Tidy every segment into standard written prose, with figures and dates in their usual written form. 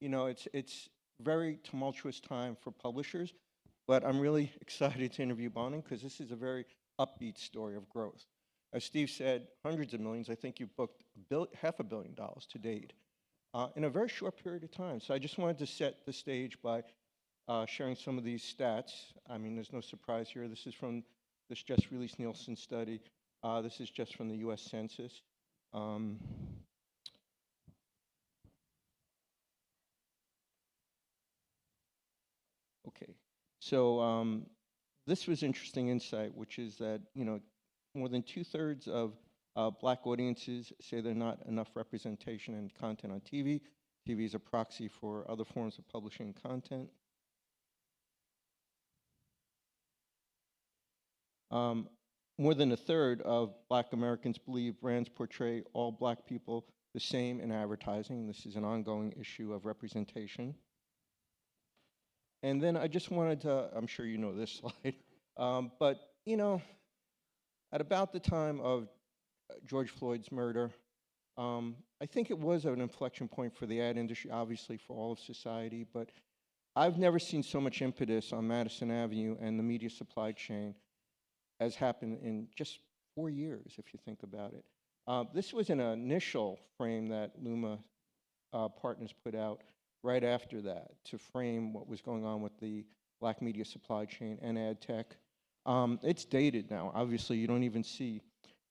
It's very tumultuous time for publishers, but I'm really excited to interview Bonin because this is a very upbeat story of growth. As Steve said, hundreds of millions. I think you've booked $500 million to date in a very short period of time. So I just wanted to set the stage by sharing some of these stats. I mean, there's no surprise here. This is from this just released Nielsen study. This is just from the U.S. Census. Um, okay, so this was interesting insight, which is that more than 2/3 of black audiences say there's not enough representation and content on TV. TV is a proxy for other forms of publishing content. More than a third of black Americans believe brands portray all black people the same in advertising. This is an ongoing issue of representation. And then I just wanted to, I'm sure you know this slide, but at about the time of George Floyd's murder, I think it was an inflection point for the ad industry, obviously for all of society, but I've never seen so much impetus on Madison Avenue and the media supply chain as happened in just 4 years, if you think about it. This was an initial frame that Luma Partners put out right after that to frame what was going on with the black media supply chain and ad tech. It's dated now. Obviously, you don't even see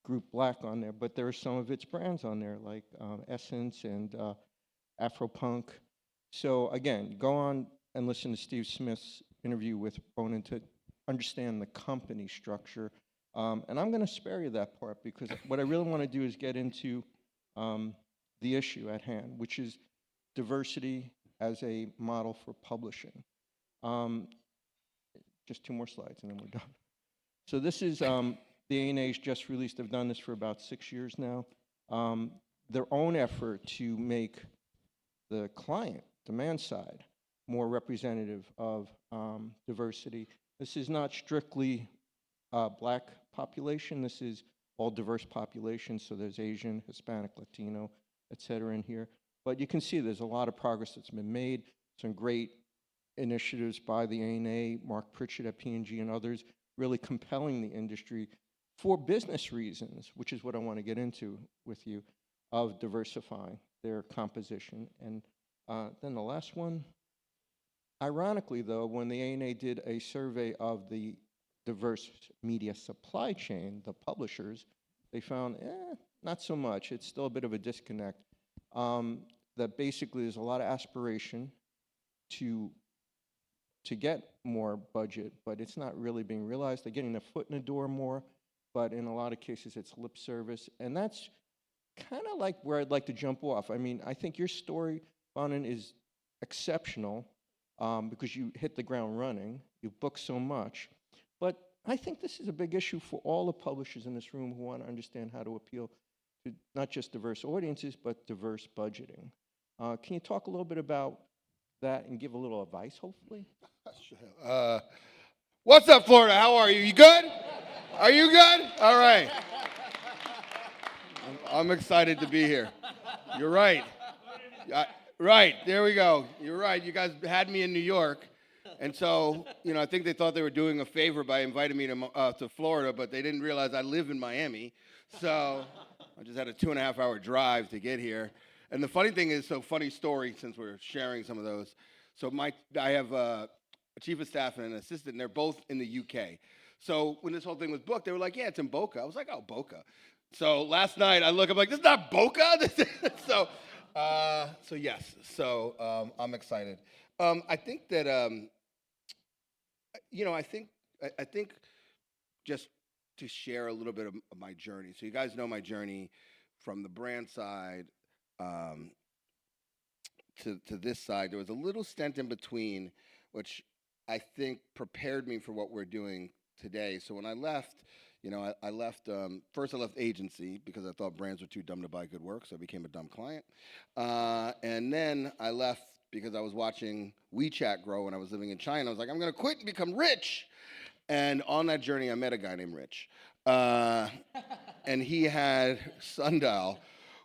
Group Black on there, but there are some of its brands on there, like Essence and Afropunk. So again, go on and listen to Steve Smith's interview with Bonin to understand the company structure. And I'm going to spare you that part because what I really want to do is get into the issue at hand, which is diversity as a model for publishing. Just 2 more slides and then we're done. So this is the ANA's just released. They've done this for about 6 years now. Their own effort to make the client, demand side, more representative of diversity. This is not strictly black population. This is all diverse population. So there's Asian, Hispanic, Latino, et cetera in here. But you can see there's a lot of progress that's been made. Some great initiatives by the ANA, Mark Pritchett at P&G and others, really compelling the industry for business reasons, which is what I want to get into with you, of diversifying their composition. And then the last one. Ironically, though, when the ANA did a survey of the diverse media supply chain, the publishers, they found, not so much. It's still a bit of a disconnect. That basically there's a lot of aspiration to get more budget, but it's not really being realized. They're getting their foot in the door more, but in a lot of cases it's lip service. And that's kind of like where I'd like to jump off. I mean, I think your story, Bonin, is exceptional. Because you hit the ground running, you book so much. But I think this is a big issue for all the publishers in this room who want to understand how to appeal to not just diverse audiences, but diverse budgeting. Can you talk a little bit about that and give a little advice, hopefully? Sure. What's up, Florida? How are you? You good? Are you good? All right. I'm excited to be here. You're right. Right, there we go. You're right. You guys had me in New York, and so I think they thought they were doing a favor by inviting me to Florida, but they didn't realize I live in Miami. So I just had a 2.5-hour drive to get here. And the funny thing is, so funny story since we're sharing some of those. So I have a chief of staff and an assistant, and they're both in the UK. So when this whole thing was booked, they were like, "Yeah, it's in Boca." I was like, "Oh, Boca." So last night I look, I'm like, "This is not Boca." So yes, I'm excited. I think that I think just to share a little bit of my journey. So you guys know my journey from the brand side to this side. There was a little stint in between, which I think prepared me for what we're doing today. So when I left. I left, first I left agency because I thought brands were too dumb to buy good work, so I became a dumb client. And then I left because I was watching WeChat grow when I was living in China. I was like, I'm going to quit and become rich. And on that journey, I met a guy named Rich. And he had Sundial,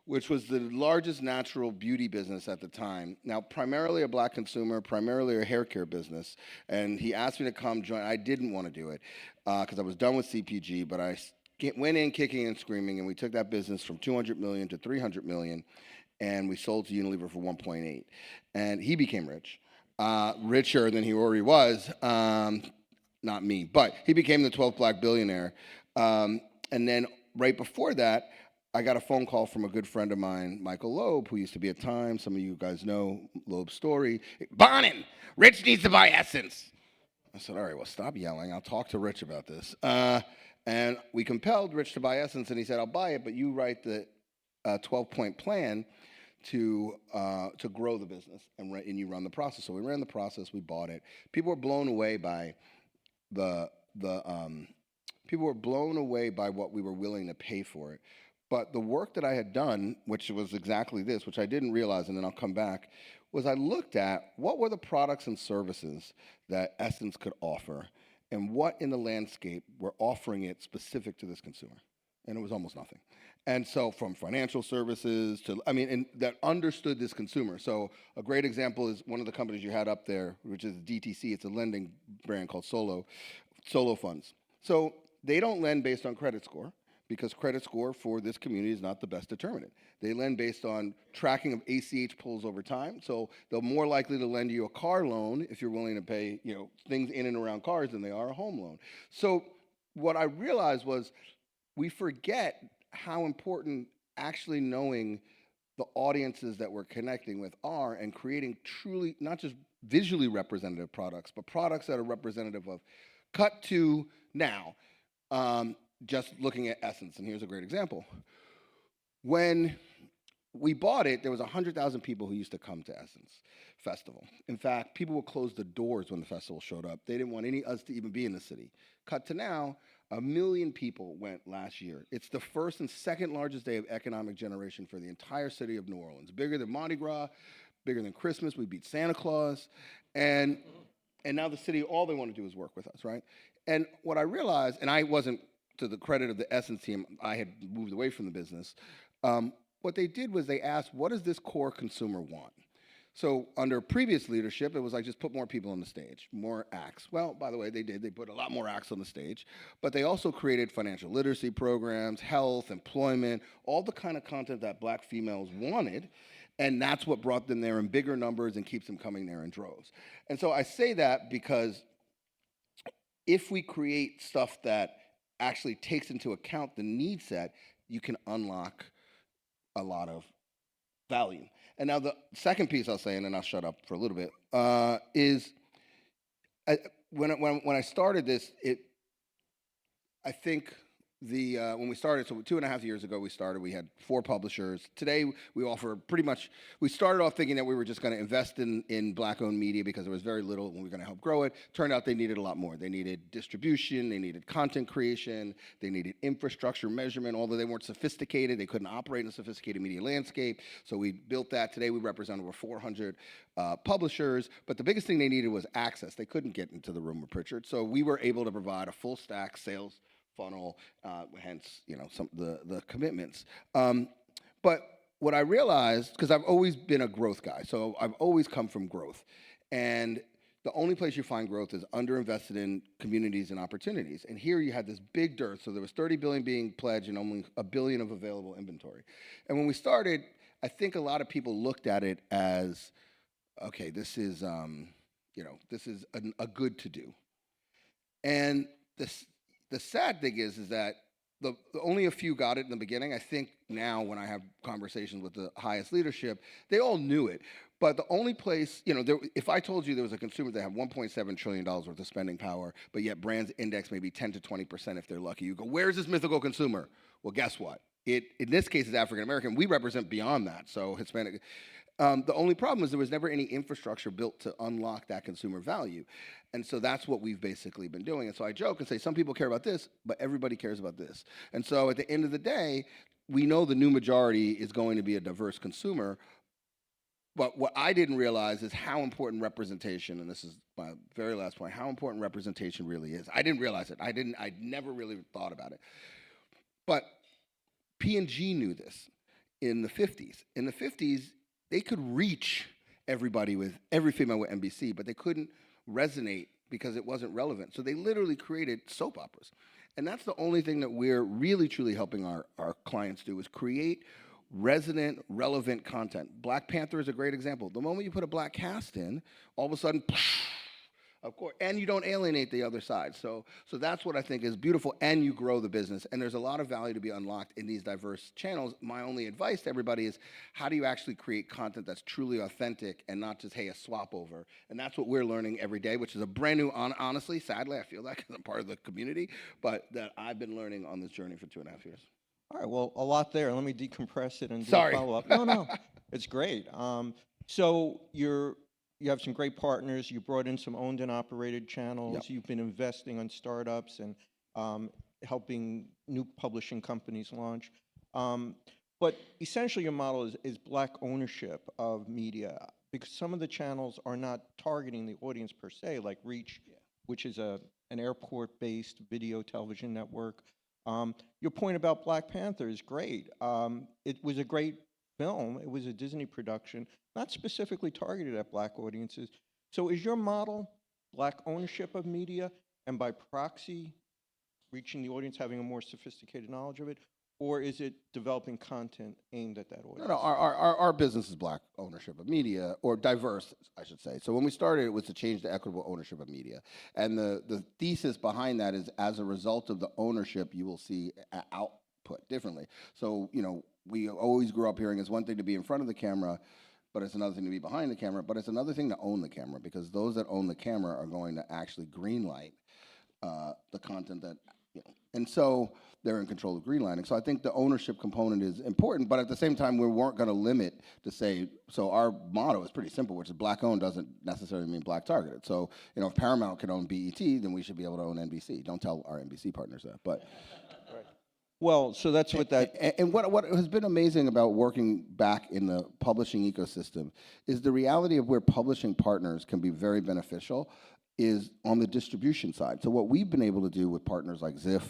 which was the largest natural beauty business at the time. Now, primarily a black consumer, primarily a hair care business. And he asked me to come join. I didn't want to do it because I was done with CPG, but I went in kicking and screaming, and we took that business from 200 million to 300 million, and we sold to Unilever for 1.8. And he became rich, richer than he already was. Not me, but he became the 12th black billionaire. And then right before that, I got a phone call from a good friend of mine, Michael Loeb, who used to be at Time. Some of you guys know Loeb's story. Bonin, Rich needs to buy Essence. I said, all right, well, stop yelling. I'll talk to Rich about this. And we compelled Rich to buy Essence, and he said, I'll buy it, but you write the 12-point plan to grow the business, and you run the process. So we ran the process, we bought it. People were blown away by people were blown away by what we were willing to pay for it. But the work that I had done, which was exactly this, which I didn't realize, and then I'll come back, was I looked at what were the products and services that Essence could offer, and what in the landscape were offering it specific to this consumer. And it was almost nothing. And so from financial services to, and that understood this consumer. So a great example is one of the companies you had up there, which is DTC. It's a lending brand called Solo Funds. So they don't lend based on credit score, because credit score for this community is not the best determinant. They lend based on tracking of ACH pulls over time. So they're more likely to lend you a car loan if you're willing to pay, things in and around cars than they are a home loan. So what I realized was we forget how important actually knowing the audiences that we're connecting with are, and creating truly not just visually representative products, but products that are representative of cut to now. Just looking at Essence, and here's a great example. When we bought it, there was 100,000 people who used to come to Essence Festival. In fact, people would close the doors when the festival showed up. They didn't want us to even be in the city. Cut to now, 1 million people went last year. It's the first and second largest day of economic generation for the entire city of New Orleans. Bigger than Mardi Gras, bigger than Christmas. We beat Santa Claus. And now the city, all they want to do is work with us, right? And what I realized, and I wasn't, to the credit of the Essence team, I had moved away from the business. What they did was they asked, what does this core consumer want? So under previous leadership, it was like, just put more people on the stage, more acts. Well, by the way, they did. They put a lot more acts on the stage. But they also created financial literacy programs, health, employment, all the kind of content that black females wanted. And that's what brought them there in bigger numbers and keeps them coming there in droves. And so I say that because if we create stuff that actually takes into account the need set, you can unlock a lot of value. And now the second piece I'll say, and then I'll shut up for a little bit, is when I started this, I think when we started, so 2.5 years ago we had 4 publishers. Today we offer we started off thinking that we were just going to invest in black-owned media because there was very little and we were going to help grow it. Turned out they needed a lot more. They needed distribution, they needed content creation, they needed infrastructure measurement. Although they weren't sophisticated, they couldn't operate in a sophisticated media landscape. So we built that. Today we represent over 400 publishers, but the biggest thing they needed was access. They couldn't get into the room with Pritchard. So we were able to provide a full stack sales funnel, hence some the commitments. But what I realized, because I've always been a growth guy, so I've always come from growth, and the only place you find growth is underinvested in communities and opportunities. And here you had this big dearth, so there was 30 billion being pledged and only 1 billion of available inventory. And when we started, I think a lot of people looked at it as, okay, this is this is a good to do. And the sad thing is that the only a few got it in the beginning. I think now when I have conversations with the highest leadership, they all knew it. But the only place, if I told you there was a consumer that had $1.7 trillion worth of spending power, but yet brands index maybe 10 to 20% if they're lucky, you go, where's this mythical consumer? Well, guess what? In this case, it's African American. We represent beyond that, so Hispanic. The only problem is there was never any infrastructure built to unlock that consumer value. And so that's what we've basically been doing. And so I joke and say, some people care about this, but everybody cares about this. And so at the end of the day, we know the new majority is going to be a diverse consumer. But what I didn't realize is how important representation, and this is my very last point, how important representation really is. I didn't realize it. I never really thought about it. But P&G knew this. in the 50s. In the 50s, they could reach everybody with every female with NBC, but they couldn't resonate because it wasn't relevant. So they literally created soap operas. And that's the only thing that we're really, truly helping our clients do is create resonant, relevant content. Black Panther is a great example. The moment you put a black cast in, all of a sudden, of course, and you don't alienate the other side. So that's what I think is beautiful, and you grow the business. And there's a lot of value to be unlocked in these diverse channels. My only advice to everybody is, how do you actually create content that's truly authentic and not just, hey, a swap over? And that's what we're learning every day, which is a brand new, honestly, sadly, I feel like I'm part of the community, but that I've been learning on this journey for 2.5 years. All right, well, a lot there. Let me decompress it and do Sorry. a follow-up. No, it's great. So you have some great partners. You brought in some owned and operated channels. Yep. You've been investing on startups and helping new publishing companies launch. But essentially, your model is black ownership of media, because some of the channels are not targeting the audience per se, like Reach, which is an airport-based video television network. Your point about Black Panther is great. It was a great film. It was a Disney production, not specifically targeted at black audiences. So is your model black ownership of media, and by proxy, reaching the audience, having a more sophisticated knowledge of it? Or is it developing content aimed at that audience? No, our business is black ownership of media, or diverse, I should say. So when we started, it was to change the equitable ownership of media. And the thesis behind that is, as a result of the ownership, you will see output differently. So, we always grew up hearing it's one thing to be in front of the camera, but it's another thing to be behind the camera, but it's another thing to own the camera, because those that own the camera are going to actually greenlight the content that, and so they're in control of greenlighting. So I think the ownership component is important, but at the same time, we weren't going to limit to say, so our motto is pretty simple, which is black owned doesn't necessarily mean black targeted. So, if Paramount can own BET, then we should be able to own NBC. Don't tell our NBC partners that, but. Right. Well, so that's what that. And what has been amazing about working back in the publishing ecosystem is the reality of where publishing partners can be very beneficial is on the distribution side. So what we've been able to do with partners like Ziff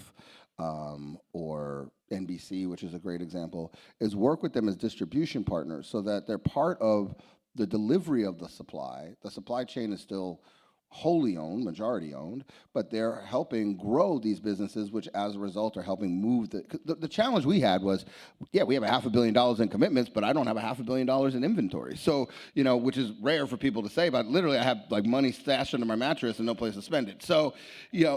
or NBC, which is a great example, is work with them as distribution partners so that they're part of the delivery of the supply. The supply chain is still wholly owned, majority owned, but they're helping grow these businesses, which as a result are helping move the challenge we had was, we have $500 million in commitments, but I don't have $500 million in inventory. So, which is rare for people to say, but literally I have like money stashed under my mattress and no place to spend it. So,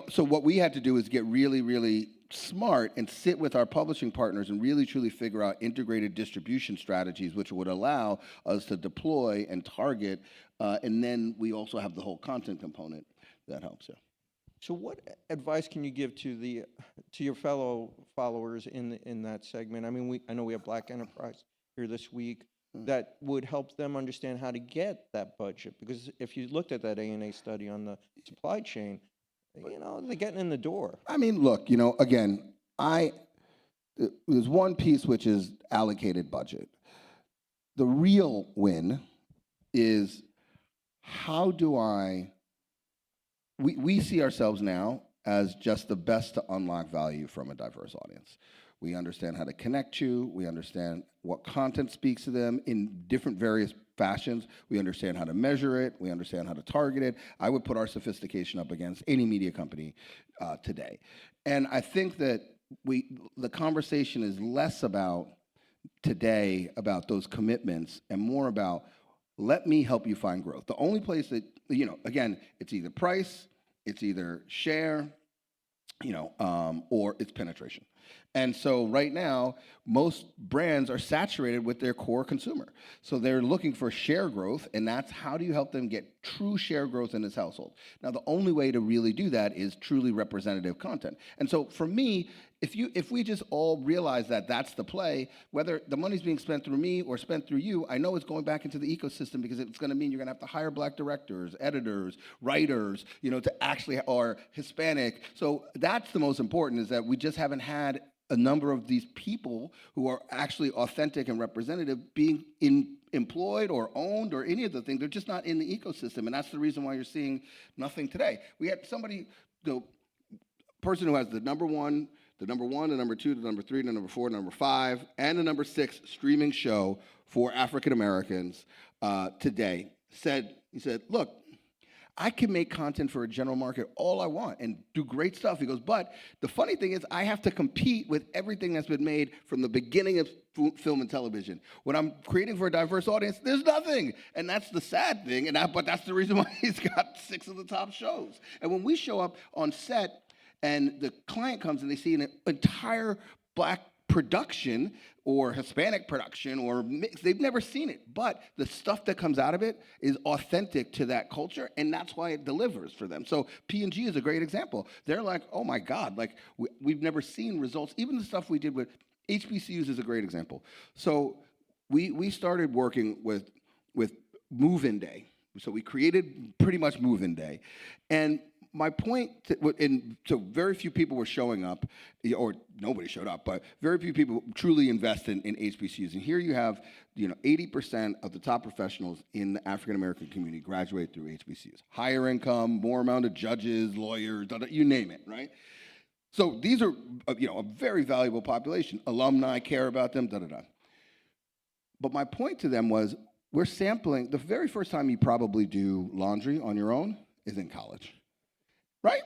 so what we had to do is get really, really smart and sit with our publishing partners and really truly figure out integrated distribution strategies, which would allow us to deploy and target. And then we also have the whole content component that helps. Yeah. So what advice can you give to your fellow followers in that segment? I mean, I know we have Black Enterprise here this week that would help them understand how to get that budget, because if you looked at that ANA study on the supply chain, they're getting in the door. I mean, look, again, there's one piece which is allocated budget. The real win is, how do we see ourselves now as just the best to unlock value from a diverse audience. We understand how to connect you. We understand what content speaks to them in different various fashions. We understand how to measure it. We understand how to target it. I would put our sophistication up against any media company today. And I think that the conversation is less about today, about those commitments, and more about, let me help you find growth. The only place that, again, it's either price, it's either share, or it's penetration. And so right now, most brands are saturated with their core consumer. So they're looking for share growth, and that's how do you help them get true share growth in this household. Now, the only way to really do that is truly representative content. And so for me, if we just all realize that that's the play, whether the money's being spent through me or spent through you, I know it's going back into the ecosystem, because it's going to mean you're going to have to hire black directors, editors, writers, to actually, or Hispanic. So that's the most important, is that we just haven't had a number of these people who are actually authentic and representative being employed or owned or any of the things. They're just not in the ecosystem, and that's the reason why you're seeing nothing today. We had somebody, the person who has the number one the number 1, the number 2, the number 3, the number 4, the number 5, and the number 6 streaming show for African Americans today, he said, look, I can make content for a general market all I want and do great stuff. He goes, but the funny thing is I have to compete with everything that's been made from the beginning of film and television. When I'm creating for a diverse audience, there's nothing. And that's the sad thing, but that's the reason why he's got 6 of the top shows. And when we show up on set and the client comes and they see an entire Black production or Hispanic production or mix, they've never seen it, but the stuff that comes out of it is authentic to that culture, and that's why it delivers for them. So P&G is a great example. They're like, oh my God, like we've never seen results. Even the stuff we did with HBCUs is a great example. So we started working with Move-In Day. So we created pretty much Move-In Day, and my point, so very few people were showing up, or nobody showed up, but very few people truly invest in HBCUs. And here you have, 80% of the top professionals in the African American community graduate through HBCUs. Higher income, more amount of judges, lawyers, you name it, right? So these are, a very valuable population. Alumni care about them, But my point to them was, we're sampling, the very first time you probably do laundry on your own is in college. Right?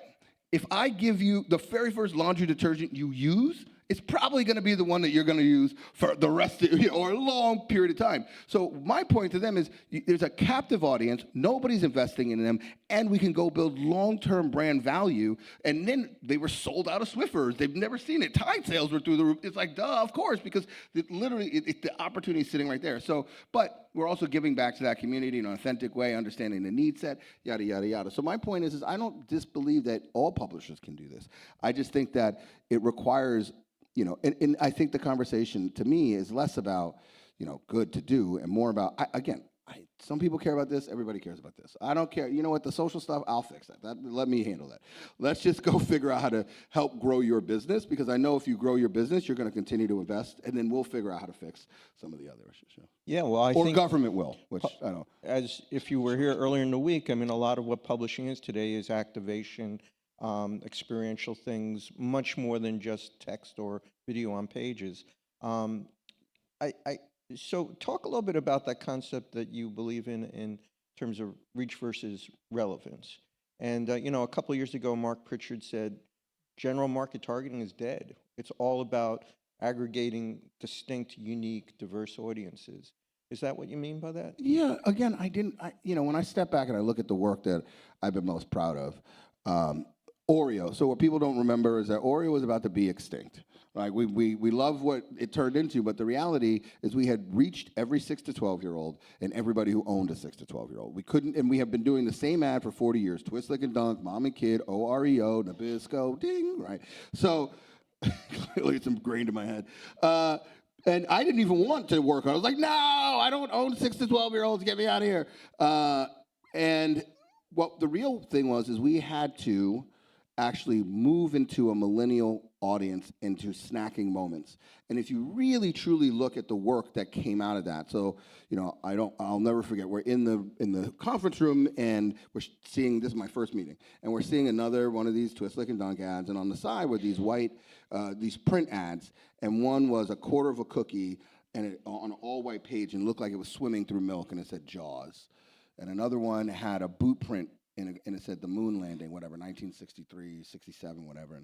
If I give you the very first laundry detergent you use, it's probably going to be the one that you're going to use for the rest of, or a long period of time. So my point to them is there's a captive audience, nobody's investing in them, and we can go build long-term brand value. And then they were sold out of Swiffers. They've never seen it. Tide sales were through the roof. It's like, duh, of course, because the opportunity is sitting right there. So, but we're also giving back to that community in an authentic way, understanding the need set, yada, yada, yada. So my point is I don't disbelieve that all publishers can do this. I just think that it requires, and I think the conversation to me is less about, good to do and more about, some people care about this, everybody cares about this. I don't care. You know what, the social stuff, I'll fix that. Let me handle that. Let's just go figure out how to help grow your business, because I know if you grow your business, you're going to continue to invest, and then we'll figure out how to fix some of the other issues. Yeah, well, I think... Or government will, which I don't know. As if you were here earlier in the week, a lot of what publishing is today is activation, experiential things, much more than just text or video on pages. So talk a little bit about that concept that you believe in terms of reach versus relevance. And, a couple of years ago, Mark Pritchard said, general market targeting is dead. It's all about aggregating distinct, unique, diverse audiences. Is that what you mean by that? Yeah, again, when I step back and I look at the work that I've been most proud of, Oreo. So what people don't remember is that Oreo was about to be extinct. Right? We love what it turned into, but the reality is we had reached every 6 to 12-year-old and everybody who owned a 6 to 12-year-old. We couldn't, and we have been doing the same ad for 40 years. Twist, Lick, and Dunk, Mom and Kid, Oreo, Nabisco, ding, right? So, clearly it's ingrained in my head. And I didn't even want to work on it. I was like, no, I don't own 6 to 12-year-olds, get me out of here. And what the real thing was is we had to actually move into a millennial audience, into snacking moments. And if you really truly look at the work that came out of that, so I'll never forget, we're in the conference room and we're seeing, this is my first meeting, and we're seeing another one of these Twist, Lick, and Dunk ads, and on the side were these these print ads, and one was a quarter of a cookie and on an all-white page and looked like it was swimming through milk, and it said Jaws. And another one had a boot print and it said the moon landing, whatever, 1963, 67, whatever.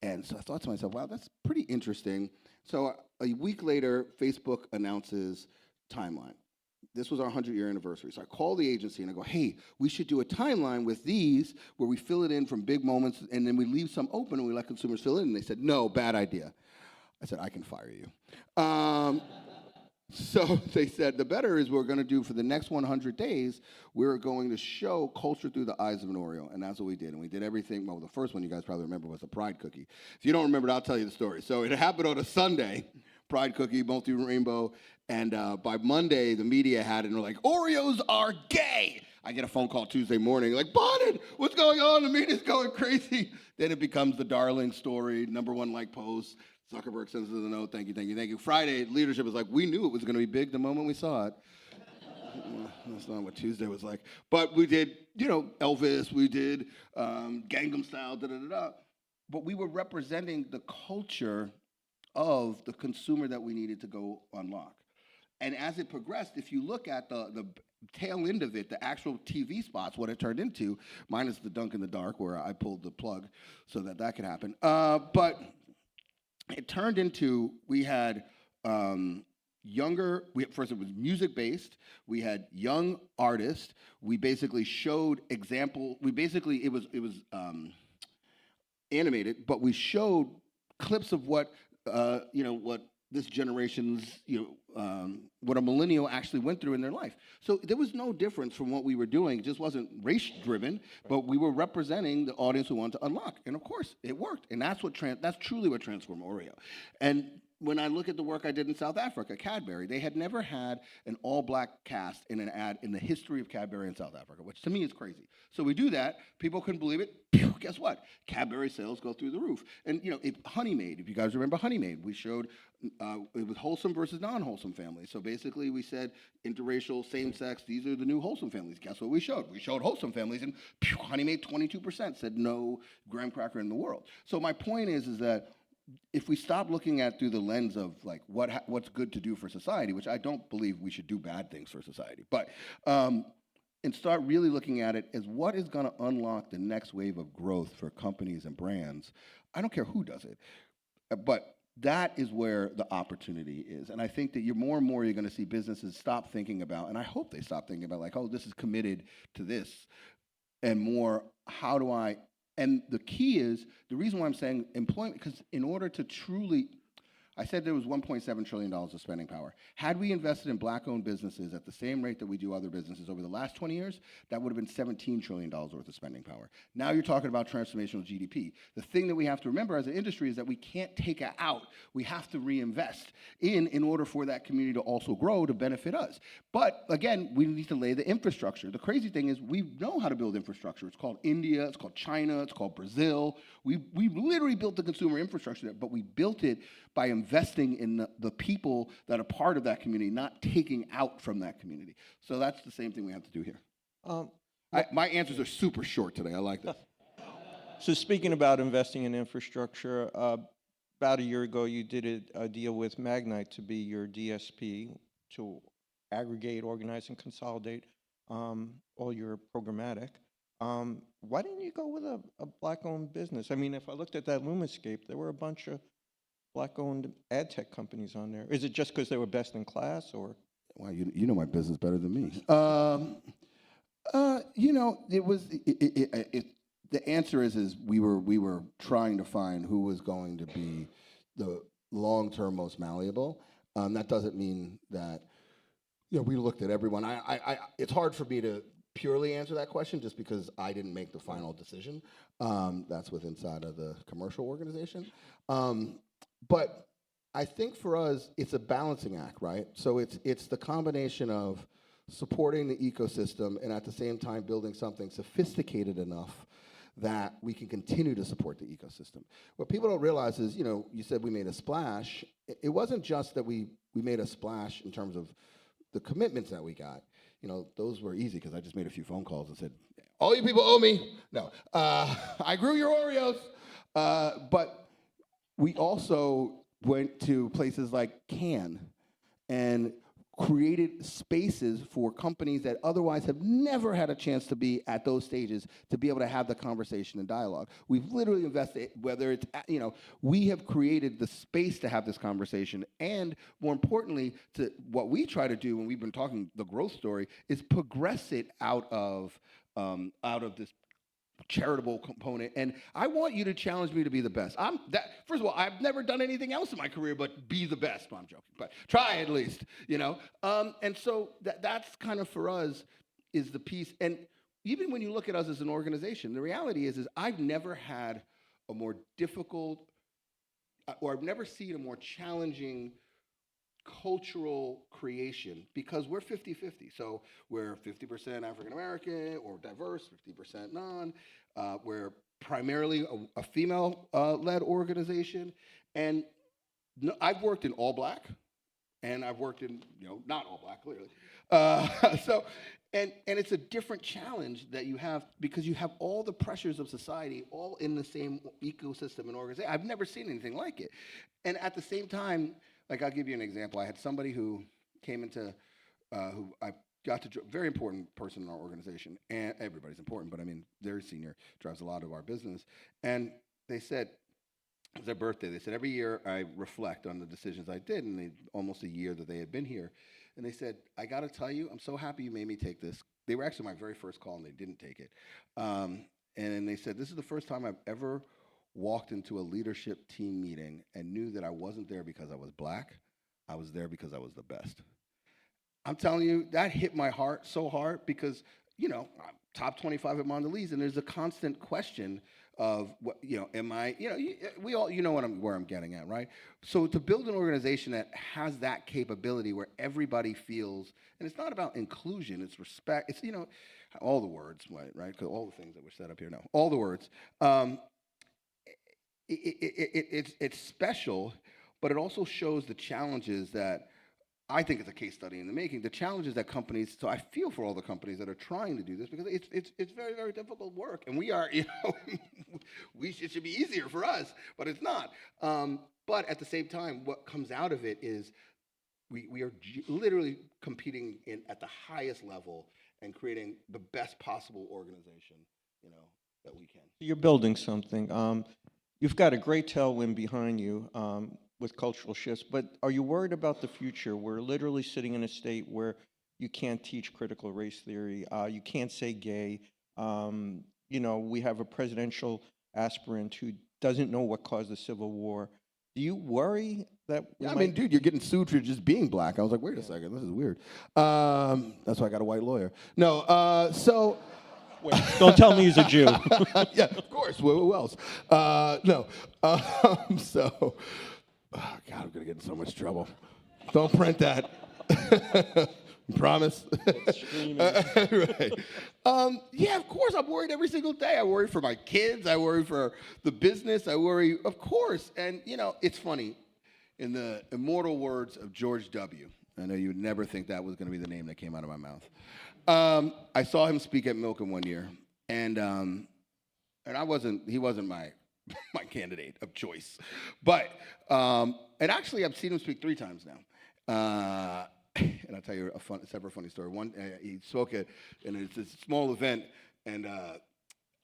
And so I thought to myself, wow, that's pretty interesting. So a week later, Facebook announces Timeline. This was our 100-year anniversary. So I call the agency and I go, hey, we should do a timeline with these where we fill it in from big moments and then we leave some open and we let consumers fill in. And they said, no, bad idea. I said, I can fire you. So they said, the better is we're going to do for the next 100 days, we're going to show culture through the eyes of an Oreo. And that's what we did. And we did everything. Well, the first one you guys probably remember was the Pride cookie. If you don't remember it, I'll tell you the story. So it happened on a Sunday, Pride cookie, multi-rainbow. And by Monday, the media had it. And they're like, Oreos are gay. I get a phone call Tuesday morning, like, Bonin, what's going on? The media's going crazy. Then it becomes the darling story, #1 like post. Zuckerberg sends us a note, thank you, thank you, thank you. Friday, leadership was like, we knew it was going to be big the moment we saw it. That's not what Tuesday was like. But we did, Elvis, we did Gangnam Style, da-da-da-da. but we were representing the culture of the consumer that we needed to go unlock. And as it progressed, if you look at the tail end of it, the actual TV spots, what it turned into, minus the dunk in the dark where I pulled the plug so that could happen. But it turned into, we had first it was music-based, we had young artists, we basically showed it was animated, but we showed clips of what this generation's, what a millennial actually went through in their life. So there was no difference from what we were doing. It just wasn't race-driven, but we were representing the audience we wanted to unlock. And of course, it worked. And that's truly what transformed Oreo. And when I look at the work I did in South Africa, Cadbury, they had never had an all-black cast in an ad in the history of Cadbury in South Africa, which to me is crazy. So we do that. People couldn't believe it. Guess what? Cadbury sales go through the roof. And Honey Maid, if you guys remember Honey Maid, we showed it was wholesome versus non-wholesome families. So basically we said interracial, same-sex, these are the new wholesome families. Guess what we showed? We showed wholesome families, and Honey Maid 22% said no graham cracker in the world. So my point is that if we stop looking at through the lens of like what's good to do for society, which I don't believe we should do bad things for society, but and start really looking at it as what is going to unlock the next wave of growth for companies and brands. I don't care who does it, but that is where the opportunity is. And I think that more and more you're going to see businesses stop thinking about, and I hope they stop thinking about like, oh, this is committed to this, and more, how do I. And the key is, the reason why I'm saying employment, because in order to truly, I said there was $1.7 trillion of spending power. Had we invested in black-owned businesses at the same rate that we do other businesses over the last 20 years, that would have been $17 trillion worth of spending power. Now you're talking about transformational GDP. The thing that we have to remember as an industry is that we can't take it out. We have to reinvest in order for that community to also grow to benefit us. But again, we need to lay the infrastructure. The crazy thing is we know how to build infrastructure. It's called India, it's called China, it's called Brazil. We literally built the consumer infrastructure there, but we built it by investing in the people that are part of that community, not taking out from that community. So that's the same thing we have to do here. My answers are super short today. I like this. So speaking about investing in infrastructure, about a year ago you did a deal with Magnite to be your DSP to aggregate, organize, and consolidate all your programmatic. Why didn't you go with a black-owned business? I mean, if I looked at that Lumascape, there were a bunch of black-owned ad tech companies on there. Is it just because they were best in class, or? Well, you know my business better than me. It was the answer is we were trying to find who was going to be the long-term most malleable. That doesn't mean that we looked at everyone. It's hard for me to purely answer that question just because I didn't make the final decision. That's inside of the commercial organization. But I think for us, it's a balancing act, right? So it's the combination of supporting the ecosystem and at the same time building something sophisticated enough that we can continue to support the ecosystem. What people don't realize is, you said we made a splash. It wasn't just that we made a splash in terms of the commitments that we got. Those were easy because I just made a few phone calls and said, all you people owe me. No, I grew your Oreos. But we also went to places like Cannes and created spaces for companies that otherwise have never had a chance to be at those stages to be able to have the conversation and dialogue. We've literally invested, whether it's, we have created the space to have this conversation. And more importantly, to what we try to do when we've been talking the growth story is progress it out of this charitable component, and I want you to challenge me to be the best. First of all, I've never done anything else in my career but be the best. No, I'm joking, but try at least, And so that's kind of for us is the piece. And even when you look at us as an organization, the reality is I've never had a more difficult, or I've never seen a more challenging cultural creation because we're 50-50. So we're 50% African American or diverse, 50% non. We're primarily a female-led organization. And I've worked in all black, and I've worked in not all black, clearly. And it's a different challenge that you have because you have all the pressures of society all in the same ecosystem and organization. I've never seen anything like it. And at the same time, like I'll give you an example. I had somebody who came into, who I got to, very important person in our organization, and everybody's important, but I mean, very senior, drives a lot of our business. And they said, it was their birthday. They said, every year I reflect on the decisions I did in almost a year that they had been here. And they said, I got to tell you, I'm so happy you made me take this. They were actually my very first call, and they didn't take it. And they said, this is the first time I've ever walked into a leadership team meeting and knew that I wasn't there because I was black. I was there because I was the best. I'm telling you, that hit my heart so hard because, you know, I'm top 25 at Mandese, and there's a constant question of what, you know, am I, you know, we all, you know where I'm getting at, right? So to build an organization that has that capability where everybody feels, and it's not about inclusion, it's respect, it's, you know, all the words, right? Because all the things that were set up here now, all the words. It's special, but it also shows the challenges that I think it's a case study in the making. The challenges that companies, so I feel for all the companies that are trying to do this because it's very, very difficult work, and we are, you know, it should be easier for us, but it's not. But at the same time, what comes out of it is we are literally competing at the highest level and creating the best possible organization, you know, that we can. You're building something. You've got a great tailwind behind you with cultural shifts, but are you worried about the future? We're literally sitting in a state where you can't teach critical race theory. You can't say gay. You know, we have a presidential aspirant who doesn't know what caused the Civil War. Do you worry that? Yeah, I mean, dude, you're getting sued for just being black. I was like, wait a second, this is weird. That's why I got a white lawyer. No, so. Wait, don't tell me he's a Jew. Yeah, of course. Who else? No. So, oh God, I'm gonna get in so much trouble. Don't print that. Promise. Right. Yeah, of course. I'm worried every single day. I worry for my kids. I worry for the business. I worry, of course. And you know, it's funny. In the immortal words of George W. I know you would never think that was going to be the name that came out of my mouth. I saw him speak at Milken one year, and he wasn't my my candidate of choice, but and actually I've seen him speak 3 times now, and I'll tell you a separate funny story. One, he spoke at, and it's a small event, and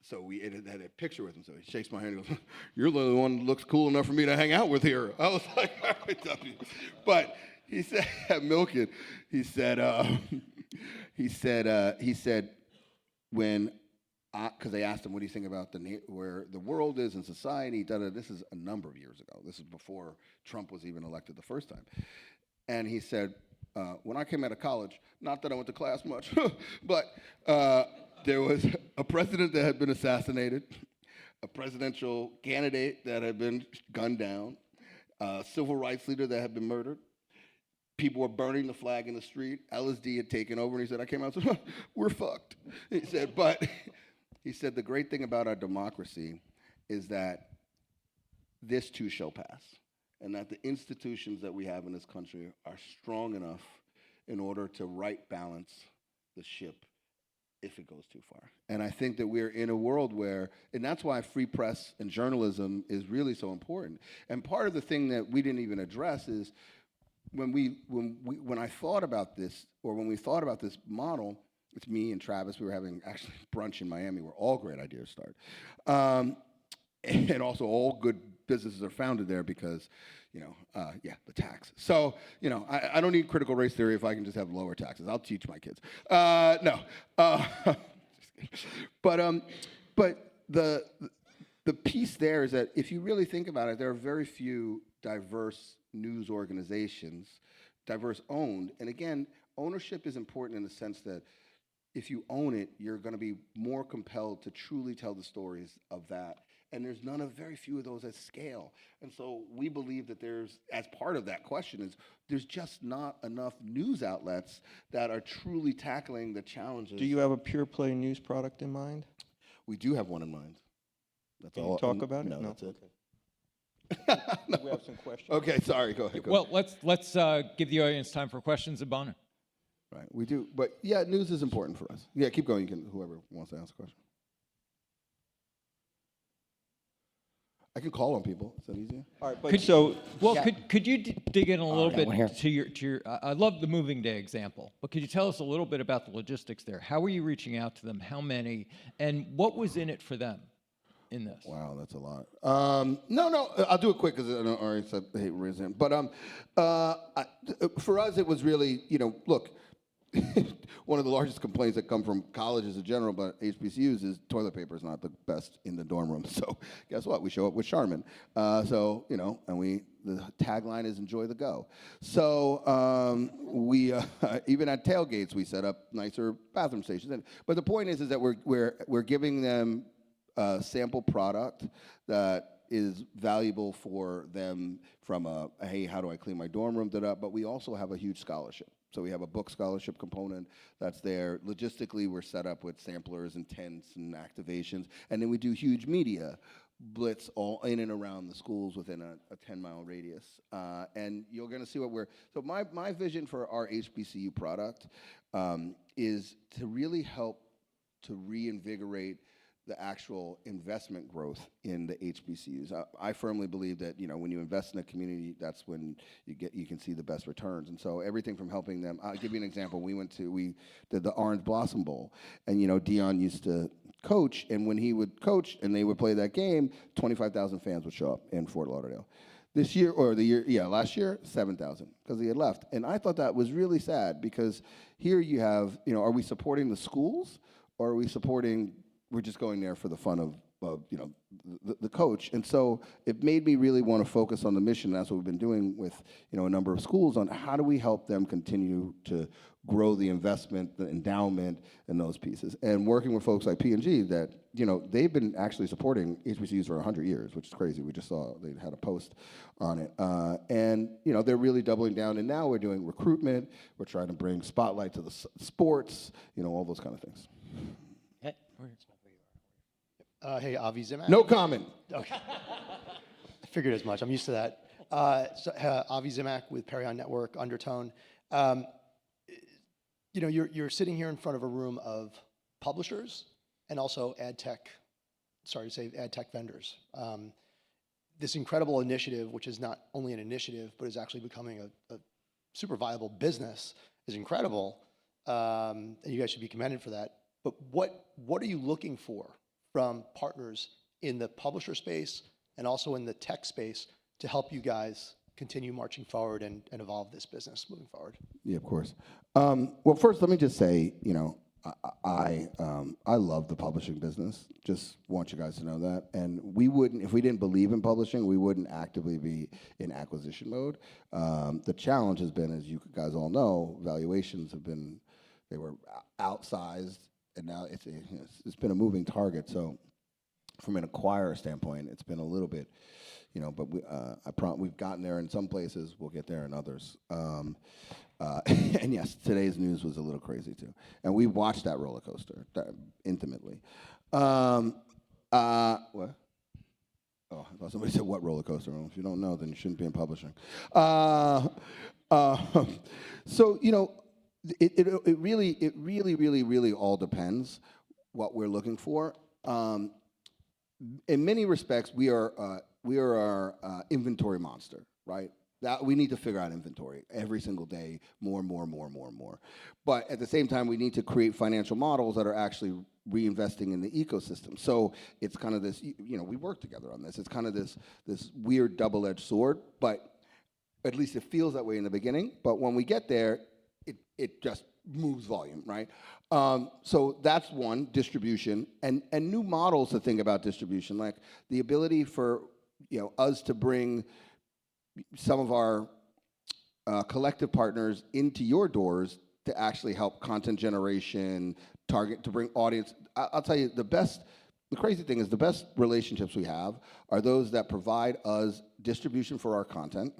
so we had a picture with him. So he shakes my hand and goes, "You're the only one that looks cool enough for me to hang out with here." I was like, "All right, W." But he said at Milken, he said when, because they asked him, what do you think about where the world is in society? This is a number of years ago. This is before Trump was even elected the first time. And he said, when I came out of college, not that I went to class much, but there was a president that had been assassinated, a presidential candidate that had been gunned down, a civil rights leader that had been murdered. People were burning the flag in the street. LSD had taken over, and he said, I came out and said, we're fucked. He said, but he said, the great thing about our democracy is that this too shall pass, and that the institutions that we have in this country are strong enough in order to right balance the ship if it goes too far. And I think that we're in a world where, and that's why free press and journalism is really so important. And part of the thing that we didn't even address is, when I thought about this, or when we thought about this model, it's me and Travis. We were having actually brunch in Miami where all great ideas start. And also all good businesses are founded there because, you know, the tax. So, you know, I don't need critical race theory if I can just have lower taxes. I'll teach my kids. No. But the piece there is that if you really think about it, there are very few diverse news organizations, diverse owned. And again, ownership is important in the sense that if you own it, you're going to be more compelled to truly tell the stories of that. And there's very few of those at scale. And so we believe that as part of that question there's just not enough news outlets that are truly tackling the challenges. Do you have a pure play news product in mind? We do have one in mind. Can you talk about it? No, that's it. No. We have some questions. Okay, sorry. Go ahead. Well, let's give the audience time for questions of Bonin. Right, we do. But yeah, news is important for us. Yeah, keep going. You can, whoever wants to ask a question. I can call on people. Is that easier? All right, but Could, so, well, yeah. could you dig in a little bit one here. to your I love the moving day example, but could you tell us a little bit about the logistics there? How were you reaching out to them? How many? And what was in it for them in this? Wow, that's a lot. No, I'll do it quick because I know Ari said I hate raising hand. But for us, it was really, look, one of the largest complaints that come from colleges in general, but HBCUs, is toilet paper is not the best in the dorm room. So guess what? We show up with Charmin. And the tagline is "Enjoy the go." So we even at tailgates we set up nicer bathroom stations. But the point is that we're giving them sample product that is valuable for them from hey, how do I clean my dorm room, but we also have a huge scholarship. So we have a book scholarship component that's there. Logistically, we're set up with samplers and tents and activations. And then we do huge media blitz all in and around the schools within a 10-mile radius. And you're going to see so my vision for our HBCU product is to really help to reinvigorate the actual investment growth in the HBCUs. I firmly believe that when you invest in a community, that's when you can see the best returns. And so everything from helping them. I'll give you an example. We did the Orange Blossom Bowl, and Dion used to coach, and when he would coach and they would play that game, 25,000 fans would show up in Fort Lauderdale. Last year, 7,000 because he had left. And I thought that was really sad because here you have, are we supporting the schools or are we supporting? We're just going there for the fun of the coach. And so it made me really want to focus on the mission. That's what we've been doing with a number of schools on how do we help them continue to grow the investment, the endowment, and those pieces. And working with folks like P&G that, they've been actually supporting HBCUs for 100 years, which is crazy. We just saw they had a post on it. And they're really doubling down. And now we're doing recruitment. We're trying to bring spotlight to the sports, all those kind of things. Hey, Avi Zimak. No comment. Okay. I figured as much. I'm used to that. Avi Zimak with Perion Network, Undertone. You're sitting here in front of a room of publishers and also ad tech vendors. This incredible initiative, which is not only an initiative, but is actually becoming a super viable business, is incredible. And you guys should be commended for that. But what are you looking for from partners in the publisher space and also in the tech space to help you guys continue marching forward and evolve this business moving forward? Yeah, of course. Well, first, let me just say, I love the publishing business. Just want you guys to know that. And we wouldn't, if we didn't believe in publishing, we wouldn't actively be in acquisition mode. The challenge has been, as you guys all know, valuations they were outsized. And now it's been a moving target. So from an acquirer standpoint, it's been a little bit, but we've gotten there in some places. We'll get there in others. And yes, today's news was a little crazy too. And we watched that roller coaster intimately. What? Oh, I thought somebody said what roller coaster. Well, if you don't know, then you shouldn't be in publishing. So It really all depends what we're looking for. In many respects, we are our inventory monster, right? That we need to figure out inventory every single day, more. But at the same time, we need to create financial models that are actually reinvesting in the ecosystem. So it's kind of this, we work together on this. It's kind of this weird double-edged sword, but at least it feels that way in the beginning. But when we get there, it just moves volume, right? So that's one, distribution, and new models to think about distribution, like the ability for us to bring some of our collective partners into your doors to actually help content generation, target, to bring audience. I'll tell you, the crazy thing is the best relationships we have are those that provide us distribution for our content,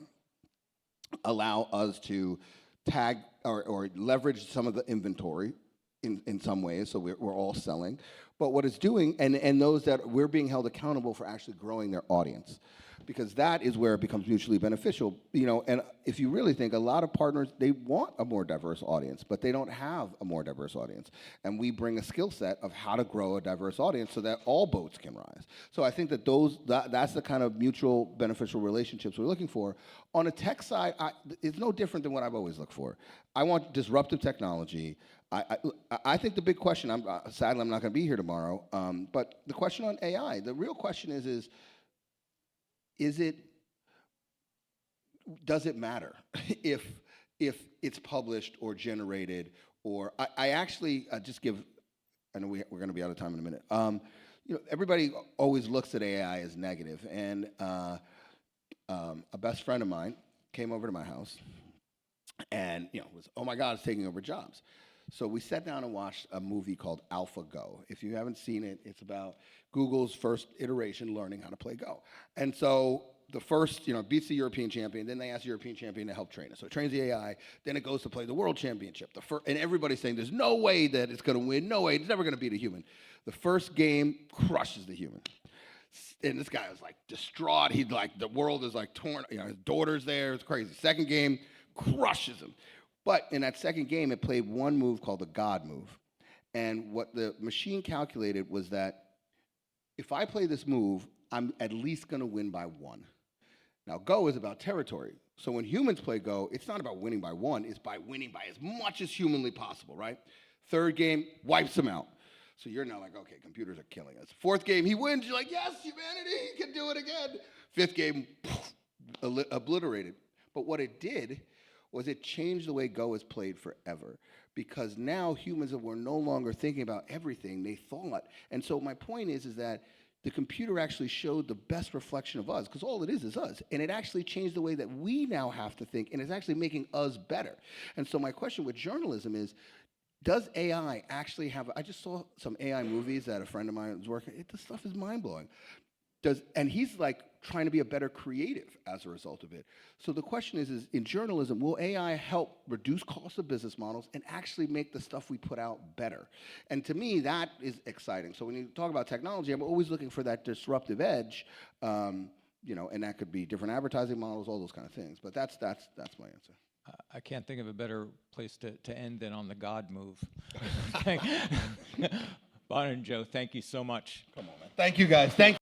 allow us to tag or leverage some of the inventory in some ways, so we're all selling. But what it's doing, and those that we're being held accountable for actually growing their audience. because that is where it becomes mutually beneficial. And if you really think, a lot of partners, they want a more diverse audience, but they don't have a more diverse audience. And we bring a skill set of how to grow a diverse audience so that all boats can rise. So I think that that's the kind of mutual beneficial relationships we're looking for. On a tech side, it's no different than what I've always looked for. I want disruptive technology. I think the big question, sadly I'm not going to be here tomorrow, but the question on AI, the real question is does it matter if it's published or generated, or I actually just give, I know we're going to be out of time in a minute. Everybody always looks at AI as negative, and a best friend of mine came over to my house and was, oh my God, it's taking over jobs. So we sat down and watched a movie called AlphaGo. If you haven't seen it, it's about Google's first iteration learning how to play Go. And so the first, beats the European champion, then they ask the European champion to help train it. So it trains the AI, then it goes to play the world championship. And everybody's saying there's no way that it's going to win, no way, it's never going to beat a human. The first game crushes the human. And this guy was like distraught. He's like, the world is like torn, his daughter's there, it's crazy. Second game, crushes him. But in that second game, it played one move called the God move. And what the machine calculated was that if I play this move, I'm at least going to win by 1. Now, Go is about territory. So when humans play Go, it's not about winning by 1, it's by winning by as much as humanly possible, right? Third game, wipes him out. So you're now like, okay, computers are killing us. Fourth game, he wins. You're like, yes, humanity, he can do it again. Fifth game, obliterated. But what it did was it changed the way Go is played forever, because now humans were no longer thinking about everything, they thought. And so my point is that the computer actually showed the best reflection of us, because all it is us. And it actually changed the way that we now have to think, and it's actually making us better. And so my question with journalism is, does AI actually have, I just saw some AI movies that a friend of mine was working, this stuff is mind-blowing. And he's like trying to be a better creative as a result of it. So the question is in journalism, will AI help reduce costs of business models and actually make the stuff we put out better? And to me, that is exciting. So when you talk about technology, I'm always looking for that disruptive edge, and that could be different advertising models, all those kind of things. But that's my answer. I can't think of a better place to end than on the God move. Bonin and Joe, thank you so much. Come on, man. Thank you, guys. Thank